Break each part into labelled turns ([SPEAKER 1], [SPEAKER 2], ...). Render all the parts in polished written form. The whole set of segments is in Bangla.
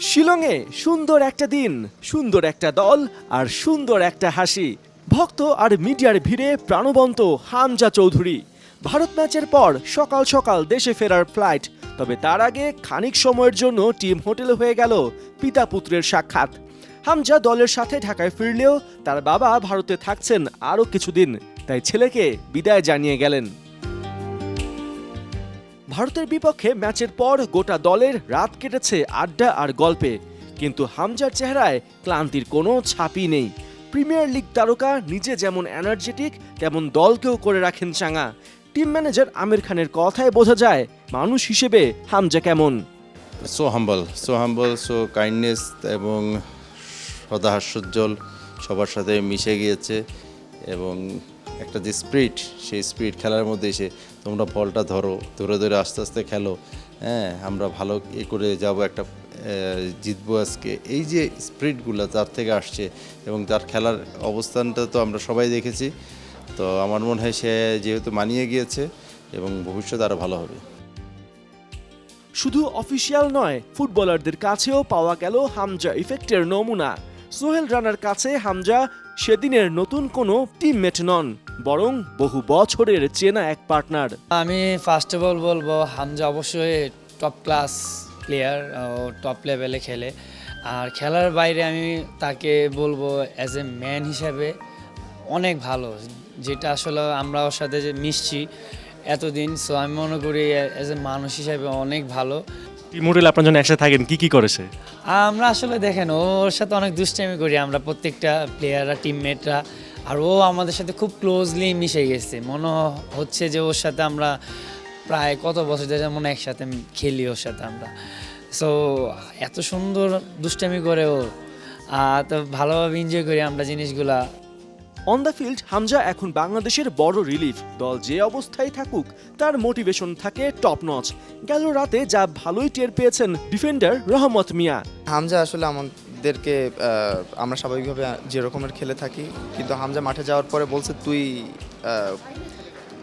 [SPEAKER 1] শিলংয়ে সুন্দর একটা দিন, সুন্দর একটা দল আর সুন্দর একটা হাসি। ভক্ত আর মিডিয়ার ভিড়ে প্রাণবন্ত হামজা চৌধুরী। ভারত ম্যাচের পর সকাল সকাল দেশে ফেরার ফ্লাইট, তবে তার আগে খানিক সময়ের জন্য টিম হোটেলে হয়ে গেল পিতা পুত্রের সাক্ষাৎ। হামজা দলের সাথে ঢাকায় ফিরলেও তার বাবা ভারতে থাকছেন আরও কিছুদিন, তাই ছেলেকে বিদায় জানিয়ে গেলেন। ভারতের বিপক্ষে ম্যাচের পর গোটা দলের রাত কেটেছে আড্ডা আর গল্পে, কিন্তু হামজার চেহারায় ক্লান্তির কোনো ছাপই নেই। প্রিমিয়ার লিগ তারকা নিজে যেমন এনার্জেটিক, তেমন দলকেও করে রাখেন চাঙা। টিম ম্যানেজার আমির খানের কথায় বোঝা যায় মানুষ হিসেবে হামজা কেমন।
[SPEAKER 2] সো হাম্বল, সো কাইন্ডনেস এবং সদা হাস্যোজ্জ্বল, সবার সাথে মিশে গিয়েছে এবং একটা যে স্পিরিট, সেই স্পিরিট খেলার মধ্যে এসে তোমরা বলটা ধরে ধরে আস্তে আস্তে খেলো, হ্যাঁ আমরা ভালো করে যাব, একটা জিতবো আজকে, এই যে স্পিরিটগুলো তার থেকে আসছে এবং তার খেলার অবস্থানটা তো আমরা সবাই দেখেছি। তো আমার মনে হয় সে যেহেতু মানিয়ে গিয়েছে এবং ভবিষ্যৎ আরও ভালো হবে।
[SPEAKER 1] শুধু অফিসিয়াল নয়, ফুটবলারদের কাছেও পাওয়া গেল হামজা ইফেক্টের নমুনা। সোহেল রানার কাছে হামজা সেদিনের নতুন কোনো টিমমেট নন, বরং বহু বছরের চেনা এক পার্টনার।
[SPEAKER 3] আমি ফার্স্ট অফ অল বলবো হামজা অবশ্যই টপ ক্লাস প্লেয়ার, ও টপ লেভেলে খেলে। আর খেলার বাইরে আমি তাকে বলবো অ্যাজ এ ম্যান হিসাবে অনেক ভালো, যেটা আসলে আমরা ওর সাথে যে মিশছি এতদিন, সো আমি মনে করি অ্যাজ এ মানুষ হিসাবে অনেক ভালো।
[SPEAKER 1] টিম হোটেল আপনার জন্য একসাথে থাকেন, কি করেছে?
[SPEAKER 3] আমরা আসলে দেখেন ওর সাথে অনেক দুষ্টামি করি আমরা প্রত্যেকটা প্লেয়াররা, টিমমেটরা, আর ও আমাদের সাথে খুব ক্লোজলি মিশে গেছে। মনে হচ্ছে যে ওর সাথে আমরা প্রায় কত বছর ধরে যেমন একসাথে খেলি ওর সাথে আমরা। সো এত সুন্দর দুষ্টামি করে ও, তো ভালোভাবে এনজয় করি আমরা জিনিসগুলা।
[SPEAKER 1] অন দ্য ফিল্ড হামজা এখন বাংলাদেশের বড় রিলিফ। দল যে অবস্থায় থাকুক তার মোটিভেশন থাকে টপ নচ। গেল রাতে যা ভালোই টের পেয়েছেন ডিফেন্ডার রহমত মিয়া।
[SPEAKER 4] হামজা আসলে আমাদেরকে আমরা স্বাভাবিকভাবে যে রকমের খেলে থাকি, কিন্তু হামজা মাঠে যাওয়ার পরে বলছে তুই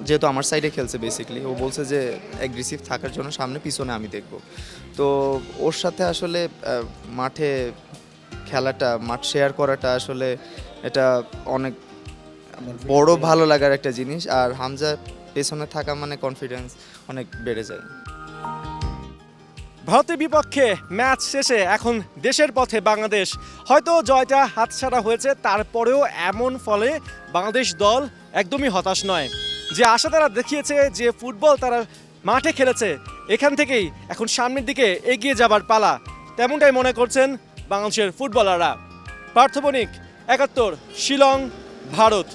[SPEAKER 4] যেহেতু আমার সাইডে খেলছে বেসিক্যালি, ও বলছে যে অ্যাগ্রেসিভ থাকার জন্য সামনে পিছনে আমি দেখব। তো ওর সাথে আসলে মাঠে খেলাটা, মাঠ শেয়ার করাটা আসলে এটা অনেক বড় ভালো লাগার একটা জিনিস। আর হামজা পেছনে থাকা মানে কনফিডেন্স অনেক বেড়ে যায়।
[SPEAKER 1] ভারতের বিপক্ষে ম্যাচ শেষে এখন দেশের পথে বাংলাদেশ। হয়তো জয়টা হাতছাড়া হয়েছে, তারপরেও এমন ফলে বাংলাদেশ দল একদমই হতাশ নয়। যে আশা তারা দেখিয়েছে, যে ফুটবল তারা মাঠে খেলেছে, এখান থেকেই এখন সামনের দিকে এগিয়ে যাবার পালা, তেমনটাই মনে করছেন বাংলাদেশের ফুটবলাররা। পার্থ বণিক, ৭১, শিলং, ভারত।